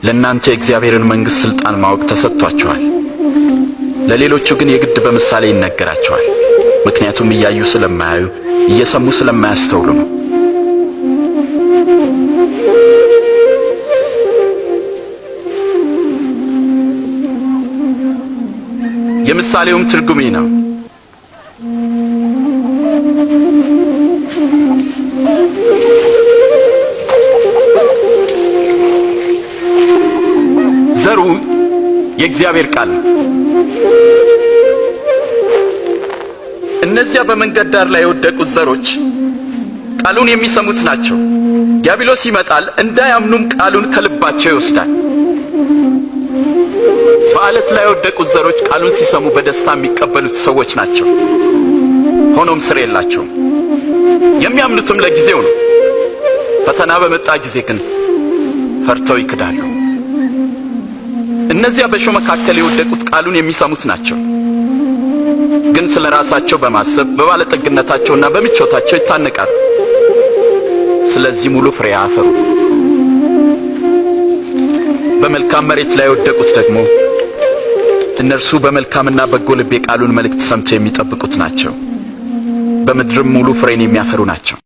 ለእናንተ የእግዚአብሔርን መንግሥት ሥልጣን ማወቅ ተሰጥቷቸዋል። ለሌሎቹ ግን የግድ በምሳሌ ይነገራቸዋል። ምክንያቱም እያዩ ስለማያዩ እየሰሙ ስለማያስተውሉ ነው። የምሳሌውም ትርጉም ነው። ዘሩ የእግዚአብሔር ቃል ነው። እነዚያ በመንገድ ዳር ላይ የወደቁት ዘሮች ቃሉን የሚሰሙት ናቸው። ዲያብሎስ ይመጣል፣ እንዳያምኑም ቃሉን ከልባቸው ይወስዳል። በዓለት ላይ የወደቁት ዘሮች ቃሉን ሲሰሙ በደስታ የሚቀበሉት ሰዎች ናቸው። ሆኖም ስር የላቸውም። የሚያምኑትም ለጊዜው ነው። ፈተና በመጣ ጊዜ ግን ፈርተው ይክዳሉ። እነዚያ በእሾህ መካከል የወደቁት ቃሉን የሚሰሙት ናቸው፣ ግን ስለ ራሳቸው በማሰብ በባለጠግነታቸውና በምቾታቸው ይታነቃሉ። ስለዚህ ሙሉ ፍሬ አያፈሩ። በመልካም መሬት ላይ የወደቁት ደግሞ እነርሱ በመልካምና በጎ ልብ የቃሉን መልእክት ሰምተው የሚጠብቁት ናቸው። በምድርም ሙሉ ፍሬን የሚያፈሩ ናቸው።